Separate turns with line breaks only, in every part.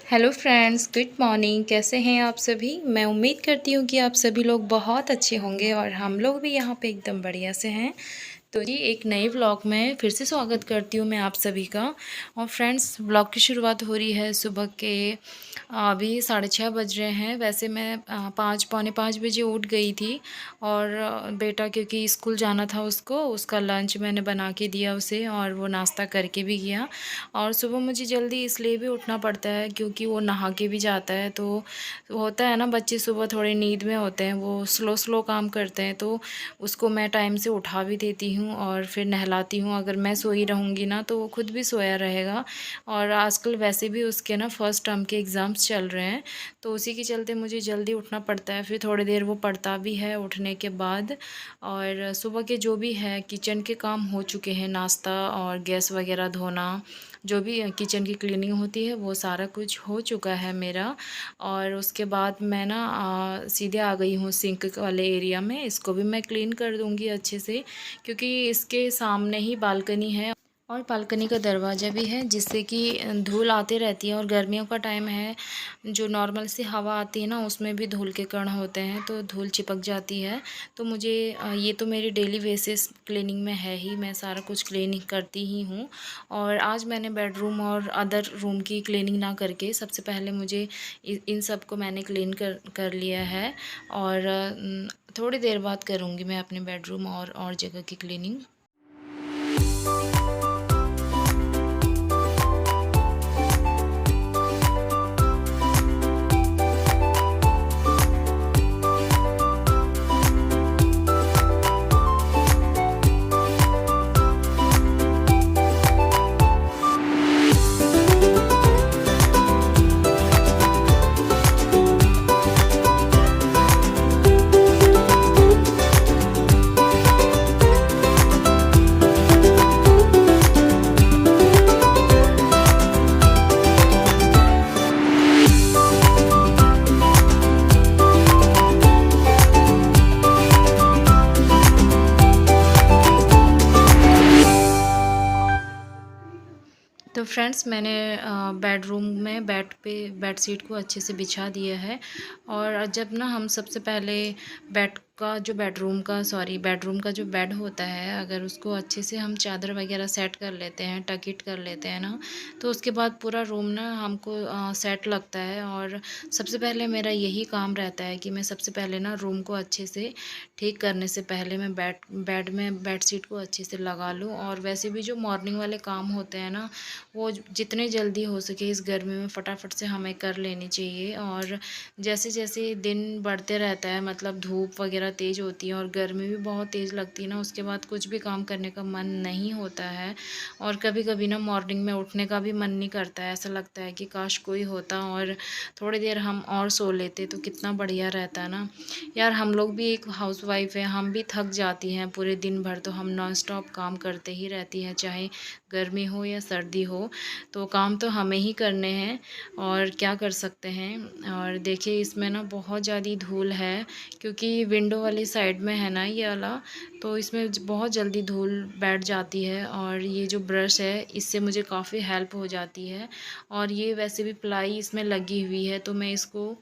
Hello friends, good morning. कैसे हैं आप सभी? मैं उम्मीद करती हूँ कि आप सभी लोग बहुत अच्छे होंगे और हम लोग भी यहाँ पे एकदम बढ़िया से हैं। तो जी एक नए व्लॉग में फिर से स्वागत करती हूँ मैं आप सभी का। और फ्रेंड्स, व्लॉग की शुरुआत हो रही है सुबह के अभी 6:30 बज रहे हैं। वैसे मैं 5 पौने 5 बजे उठ गई थी और बेटा क्योंकि स्कूल जाना था उसको, उसका लंच मैंने बना के दिया उसे और वो नाश्ता करके भी गया। और सुबह मुझे जल्दी इसलिए भी उठना पड़ता है क्योंकि वो नहा के भी जाता है। तो होता है ना, बच्चे सुबह थोड़े नींद में होते हैं, वो स्लो स्लो काम करते हैं, तो उसको मैं टाइम से उठा भी देती हूँ और फिर नहलाती हूँ। अगर मैं सोई रहूँगी ना तो वो खुद भी सोया रहेगा। और आजकल वैसे भी उसके ना फर्स्ट टर्म के एग्ज़ाम्स चल रहे हैं, तो उसी के चलते मुझे जल्दी उठना पड़ता है। फिर थोड़ी देर वो पढ़ता भी है उठने के बाद। और सुबह के जो भी है किचन के काम हो चुके हैं, नाश्ता और गैस वगैरह धोना, जो भी किचन की क्लीनिंग होती है वो सारा कुछ हो चुका है मेरा। और उसके बाद मैं ना सीधे आ गई हूँ सिंक वाले एरिया में। इसको भी मैं क्लीन कर दूँगी अच्छे से क्योंकि इसके सामने ही बालकनी है और बालकनी का दरवाज़ा भी है, जिससे कि धूल आती रहती है। और गर्मियों का टाइम है, जो नॉर्मल सी हवा आती है ना उसमें भी धूल के कण होते हैं, तो धूल चिपक जाती है। तो मुझे ये तो मेरी डेली बेसिस क्लीनिंग में है ही, मैं सारा कुछ क्लीनिंग करती ही हूँ। और आज मैंने बेडरूम और अदर रूम की क्लीनिंग ना करके सबसे पहले मुझे इन सब को मैंने क्लीन कर लिया है। और थोड़ी देर बाद करूँगी मैं अपने बेडरूम और जगह की क्लीनिंग। तो फ्रेंड्स, मैंने बेडरूम में बेड शीट को अच्छे से बिछा दिया है। और जब ना हम सबसे पहले बेडरूम का जो बेड होता है, अगर उसको अच्छे से हम चादर वगैरह सेट कर लेते हैं, टक इट कर लेते हैं ना, तो उसके बाद पूरा रूम ना हमको सेट लगता है। और सबसे पहले मेरा यही काम रहता है कि मैं सबसे पहले ना रूम को अच्छे से ठीक करने से पहले मैं बेड में बेड शीट को अच्छे से लगा लूँ। और वैसे भी जो मॉर्निंग वाले काम होते हैं ना, वो जितने जल्दी हो सके इस गर्मी में फटाफट से हमें कर लेनी चाहिए। और जैसे जैसे दिन बढ़ते रहता है, मतलब धूप वगैरह तेज़ होती है और गर्मी भी बहुत तेज़ लगती है ना, उसके बाद कुछ भी काम करने का मन नहीं होता है। और कभी कभी ना मॉर्निंग में उठने का भी मन नहीं करता है, ऐसा लगता है कि काश कोई होता और थोड़ी देर हम और सो लेते तो कितना बढ़िया रहता है ना। यार, हम लोग भी एक हाउसवाइफ है, हम भी थक जाती हैं पूरे दिन भर, तो हम नॉन स्टॉप काम करते ही रहती हैं, चाहे गर्मी हो या सर्दी हो, तो काम तो हमें ही करने हैं और क्या कर सकते हैं। और देखिए इसमें ना बहुत ज़्यादा धूल है क्योंकि विंडो वाली साइड में है ना ये वाला, तो इसमें बहुत जल्दी धूल बैठ जाती है। और ये जो ब्रश है इससे मुझे काफ़ी हेल्प हो जाती है। और ये वैसे भी प्लाई इसमें लगी हुई है, तो मैं इसको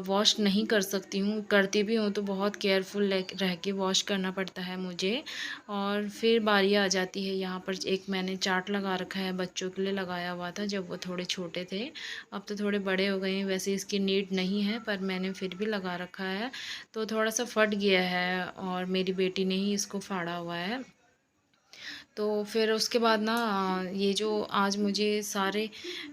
वॉश नहीं कर सकती हूँ, करती भी हूँ तो बहुत केयरफुल रह के वॉश करना पड़ता है मुझे। और फिर बारी आ जाती है, यहाँ पर एक मैंने चार्ट लगा रखा है, बच्चों के लिए लगाया हुआ था जब वो थोड़े छोटे थे, अब तो थोड़े बड़े हो गए हैं, वैसे इसकी नीड नहीं है पर मैंने फिर भी लगा रखा है। तो थोड़ा सा फट गया है और मेरी बेटी ने ही इसको फाड़ा हुआ है। तो फिर उसके बाद ना ये जो आज मुझे सारे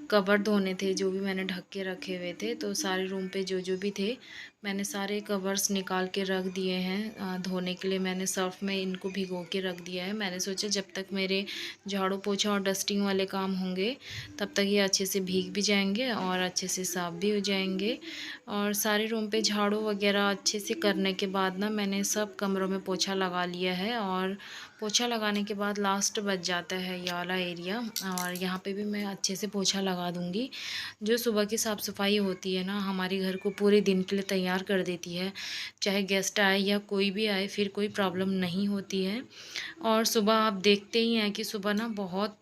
कवर धोने थे, जो भी मैंने ढक के रखे हुए थे, तो सारे रूम पे जो जो भी थे मैंने सारे कवर्स निकाल के रख दिए हैं धोने के लिए। मैंने सर्फ में इनको भिगो के रख दिया है। मैंने सोचा जब तक मेरे झाड़ू पोछा और डस्टिंग वाले काम होंगे तब तक ये अच्छे से भीग भी जाएंगे और अच्छे से साफ़ भी हो जाएंगे। और सारे रूम पे झाड़ू वगैरह अच्छे से करने के बाद ना मैंने सब कमरों में पोछा लगा लिया है। और पोछा लगाने के बाद लास्ट बच जाता है ये वाला एरिया, और यहाँ पे भी मैं अच्छे से पोछा लगा दूँगी। जो सुबह की साफ़ सफाई होती है ना, हमारे घर को पूरे दिन के लिए तैयार कर देती है, चाहे गेस्ट आए या कोई भी आए, फिर कोई प्रॉब्लम नहीं होती है। और सुबह आप देखते ही हैं कि सुबह ना बहुत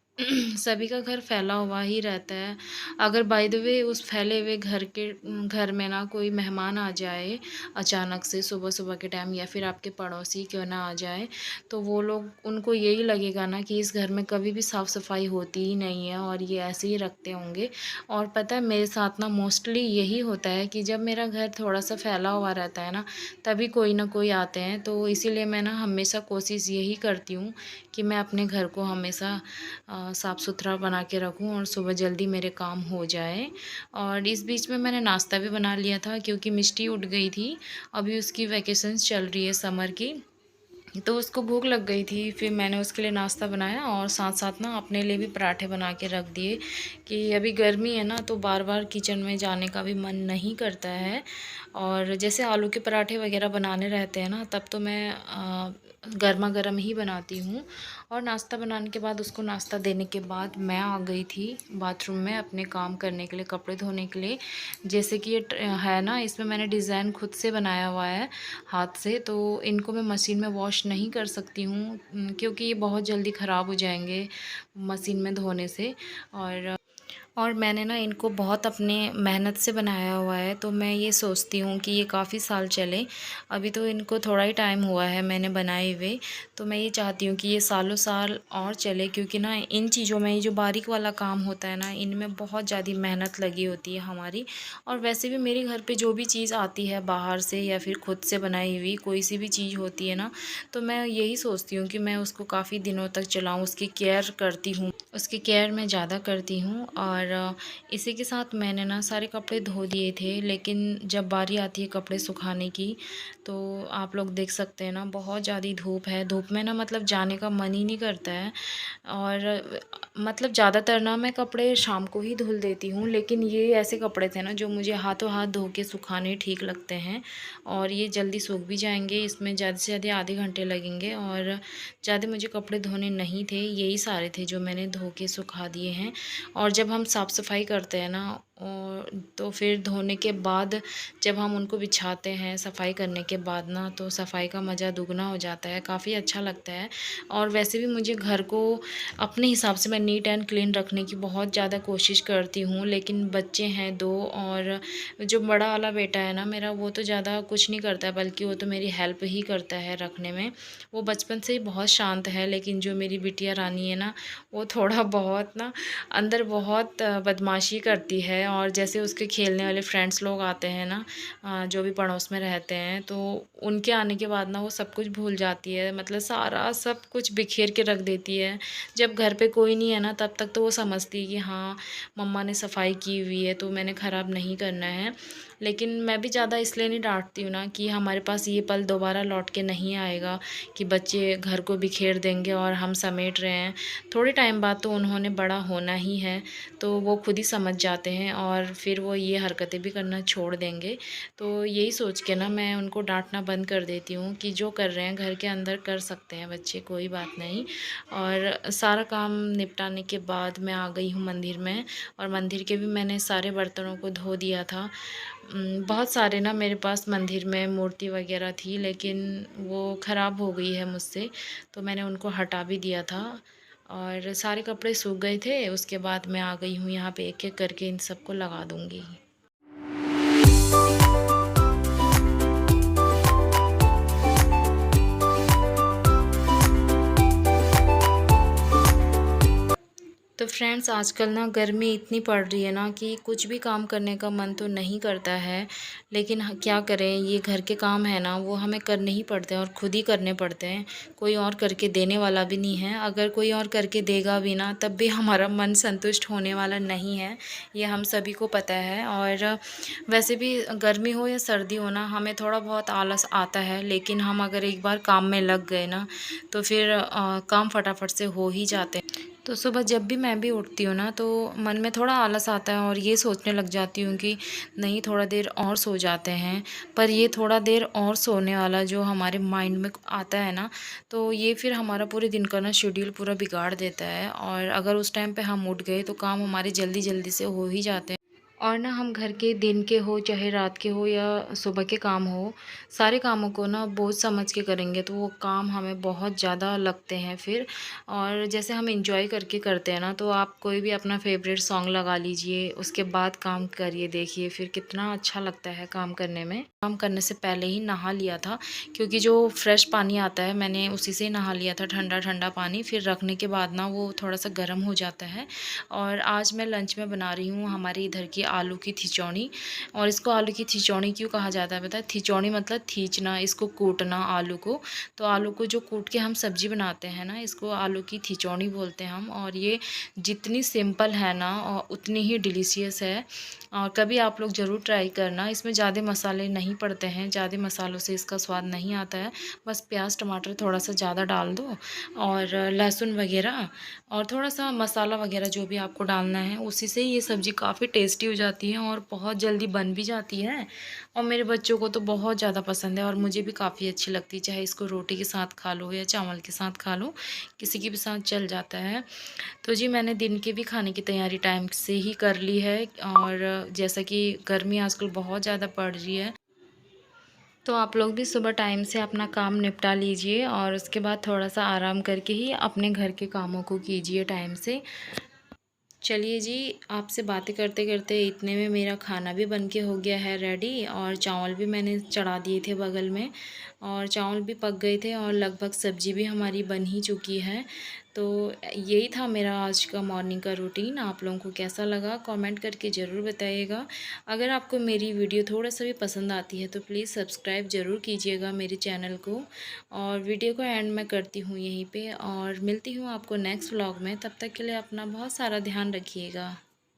सभी का घर फैला हुआ ही रहता है। अगर बाय द वे उस फैले हुए घर में ना कोई मेहमान आ जाए अचानक से सुबह-सुबह के टाइम, या फिर आपके पड़ोसी क्यों ना आ जाए, तो वो लोग उनको यही लगेगा ना कि इस घर में कभी भी साफ़-सफ़ाई होती ही नहीं है और ये ऐसे ही रखते होंगे। और पता है मेरे साथ ना मोस्टली यही होता है कि जब मेरा घर थोड़ा-सा फैला हुआ रहता है ना, तभी कोई ना कोई आते हैं। तो इसीलिए मैं ना हमेशा कोशिश यही करती हूँ कि मैं अपने घर को हमेशा साफ़ सुथरा बना के रखूँ और सुबह जल्दी मेरे काम हो जाए। और इस बीच में मैंने नाश्ता भी बना लिया था क्योंकि मिष्टी उठ गई थी। अभी उसकी वैकेशंस चल रही है समर की, तो उसको भूख लग गई थी। फिर मैंने उसके लिए नाश्ता बनाया और साथ-साथ ना अपने लिए भी पराठे बना के रख दिए कि अभी गर्मी है ना, तो बार-बार किचन में जाने का भी मन नहीं करता है। और जैसे आलू के पराठे वग़ैरह बनाने रहते हैं ना, तब तो मैं गरमा-गरम ही बनाती हूँ। और नाश्ता बनाने के बाद उसको नाश्ता देने के बाद मैं आ गई थी बाथरूम में अपने काम करने के लिए, कपड़े धोने के लिए। जैसे कि ये है ना, इसमें मैंने डिज़ाइन खुद से बनाया हुआ है हाथ से, तो इनको मैं मशीन में वॉश नहीं कर सकती हूँ क्योंकि ये बहुत जल्दी ख़राब हो जाएँगे मशीन में धोने से। और मैंने ना इनको बहुत अपने मेहनत से बनाया हुआ है, तो मैं ये सोचती हूँ कि ये काफ़ी साल चले। अभी तो इनको थोड़ा ही टाइम हुआ है मैंने बनाए हुए, तो मैं ये चाहती हूँ कि ये सालों साल और चले, क्योंकि ना इन चीज़ों में ये जो बारीक वाला काम होता है ना, इनमें बहुत ज़्यादा मेहनत लगी होती है हमारी। और वैसे भी मेरे घर पे जो भी चीज़ आती है बाहर से या फिर खुद से बनाई हुई कोई सी भी चीज़ होती है ना, तो मैं यही सोचती हूँ कि मैं उसको काफ़ी दिनों तक चलाऊँ, उसकी केयर करती हूँ, उसकी केयर मैं ज़्यादा करती हूँ। और इसी के साथ मैंने ना सारे कपड़े धो दिए थे, लेकिन जब बारी आती है कपड़े सुखाने की, तो आप लोग देख सकते हैं ना बहुत ज़्यादा धूप है। धूप में ना मतलब जाने का मन ही नहीं करता है। और मतलब ज़्यादातर ना मैं कपड़े शाम को ही धुल देती हूँ, लेकिन ये ऐसे कपड़े थे ना जो मुझे हाथों हाथ धो के सुखाने ठीक लगते हैं और ये जल्दी सूख भी जाएंगे। इसमें ज़्यादा से ज़्यादा आधे घंटे लगेंगे और ज़्यादा मुझे कपड़े धोने नहीं थे, यही सारे थे जो मैंने धो के सुखा दिए हैं। और जब हम साफ़ सफाई करते हैं ना, और तो फिर धोने के बाद जब हम उनको बिछाते हैं सफाई करने के बाद ना, तो सफाई का मज़ा दुगना हो जाता है, काफ़ी अच्छा लगता है। और वैसे भी मुझे घर को अपने हिसाब से मैं नीट एंड क्लीन रखने की बहुत ज़्यादा कोशिश करती हूँ, लेकिन बच्चे हैं दो, और जो बड़ा वाला बेटा है ना मेरा, वो तो ज़्यादा कुछ नहीं करता है, बल्कि वो तो मेरी हेल्प ही करता है रखने में। वो बचपन से ही बहुत शांत है, लेकिन जो मेरी बिटिया रानी है ना, वो थोड़ा बहुत ना अंदर बहुत बदमाशी करती है। और जैसे उसके खेलने वाले फ्रेंड्स लोग आते हैं ना, जो भी पड़ोस में रहते हैं, तो उनके आने के बाद ना वो सब कुछ भूल जाती है, मतलब सारा सब कुछ बिखेर के रख देती है। जब घर पे कोई नहीं है ना, तब तक तो वो समझती है कि हाँ मम्मा ने सफाई की हुई है तो मैंने ख़राब नहीं करना है। लेकिन मैं भी ज़्यादा इसलिए नहीं डांटती हूँ ना कि हमारे पास ये पल दोबारा लौट के नहीं आएगा कि बच्चे घर को बिखेर देंगे और हम समेट रहे हैं। थोड़े टाइम बाद तो उन्होंने बड़ा होना ही है, तो वो खुद ही समझ जाते हैं और फिर वो ये हरकतें भी करना छोड़ देंगे। तो यही सोच के ना मैं उनको डांटना बंद कर देती हूँ कि जो कर रहे हैं घर के अंदर कर सकते हैं बच्चे, कोई बात नहीं। और सारा काम निपटाने के बाद मैं आ गई हूँ मंदिर में, और मंदिर के भी मैंने सारे बर्तनों को धो दिया था। बहुत सारे ना मेरे पास मंदिर में मूर्ति वगैरह थी, लेकिन वो ख़राब हो गई है मुझसे, तो मैंने उनको हटा भी दिया था। और सारे कपड़े सूख गए थे, उसके बाद मैं आ गई हूँ यहाँ पे, एक-एक करके इन सबको लगा दूँगी। तो फ्रेंड्स, आजकल ना गर्मी इतनी पड़ रही है ना कि कुछ भी काम करने का मन तो नहीं करता है, लेकिन क्या करें, ये घर के काम है ना, वो हमें करने ही पड़ते हैं और खुद ही करने पड़ते हैं। कोई और करके देने वाला भी नहीं है। अगर कोई और करके देगा भी ना, तब भी हमारा मन संतुष्ट होने वाला नहीं है, ये हम सभी को पता है। और वैसे भी गर्मी हो या सर्दी हो ना, हमें थोड़ा बहुत आलस आता है, लेकिन हम अगर एक बार काम में लग गए ना, तो फिर काम फटाफट से हो ही जाते हैं। तो सुबह जब भी मैं भी उठती हूँ ना, तो मन में थोड़ा आलस आता है और ये सोचने लग जाती हूँ कि नहीं, थोड़ा देर और सो जाते हैं। पर ये थोड़ा देर और सोने वाला जो हमारे माइंड में आता है ना, तो ये फिर हमारा पूरे दिन का ना शेड्यूल पूरा बिगाड़ देता है। और अगर उस टाइम पे हम उठ गए तो काम हमारे जल्दी जल्दी से हो ही जाते हैं। और ना हम घर के दिन के हो चाहे रात के हो या सुबह के काम हो, सारे कामों को ना बोझ समझ के करेंगे तो वो काम हमें बहुत ज़्यादा लगते हैं फिर। और जैसे हम एंजॉय करके करते हैं ना, तो आप कोई भी अपना फेवरेट सॉन्ग लगा लीजिए, उसके बाद काम करिए, देखिए फिर कितना अच्छा लगता है काम करने में। काम करने से पहले ही नहा लिया था, क्योंकि जो फ्रेश पानी आता है मैंने उसी से ही नहा लिया था, ठंडा ठंडा पानी। फिर रखने के बाद ना वो थोड़ा सा गर्म हो जाता है। और आज मैं लंच में बना रही हूँ हमारे इधर की आलू की थिचौड़ी। और इसको आलू की थिचौड़ी क्यों कहा जाता है पता है? थिचौड़ी मतलब खींचना, इसको कूटना आलू को। तो आलू को जो कूट के हम सब्ज़ी बनाते हैं ना, इसको आलू की थिचौड़ी बोलते हैं हम। और ये जितनी सिंपल है ना उतनी ही डिलीशियस है। और कभी आप लोग ज़रूर ट्राई करना। इसमें ज़्यादा मसाले नहीं पड़ते हैं, ज़्यादा मसालों से इसका स्वाद नहीं आता है। बस प्याज टमाटर थोड़ा सा ज़्यादा डाल दो, और लहसुन वगैरह, और थोड़ा सा मसाला वगैरह जो भी आपको डालना है, उसी से ये सब्ज़ी काफ़ी टेस्टी हो जाती है और बहुत जल्दी बन भी जाती है। और मेरे बच्चों को तो बहुत ज़्यादा पसंद है और मुझे भी काफ़ी अच्छी लगती है, चाहे इसको रोटी के साथ खा लो या चावल के साथ खा लो, किसी के भी साथ चल जाता है। तो जी मैंने दिन के भी खाने की तैयारी टाइम से ही कर ली है। और जैसा कि गर्मी आजकल बहुत ज़्यादा पड़ रही है, तो आप लोग भी सुबह टाइम से अपना काम निपटा लीजिए और उसके बाद थोड़ा सा आराम करके ही अपने घर के कामों को कीजिए टाइम से। चलिए जी, आपसे बातें करते करते इतने में मेरा खाना भी बन के हो गया है रेडी, और चावल भी मैंने चढ़ा दिए थे बगल में, और चावल भी पक गए थे और लगभग सब्ज़ी भी हमारी बन ही चुकी है। तो यही था मेरा आज का मॉर्निंग का रूटीन। आप लोगों को कैसा लगा कमेंट करके ज़रूर बताइएगा। अगर आपको मेरी वीडियो थोड़ा सा भी पसंद आती है तो प्लीज़ सब्सक्राइब ज़रूर कीजिएगा मेरे चैनल को। और वीडियो को एंड मैं करती हूँ यहीं पे, और मिलती हूँ आपको नेक्स्ट व्लॉग में। तब तक के लिए अपना बहुत सारा ध्यान रखिएगा।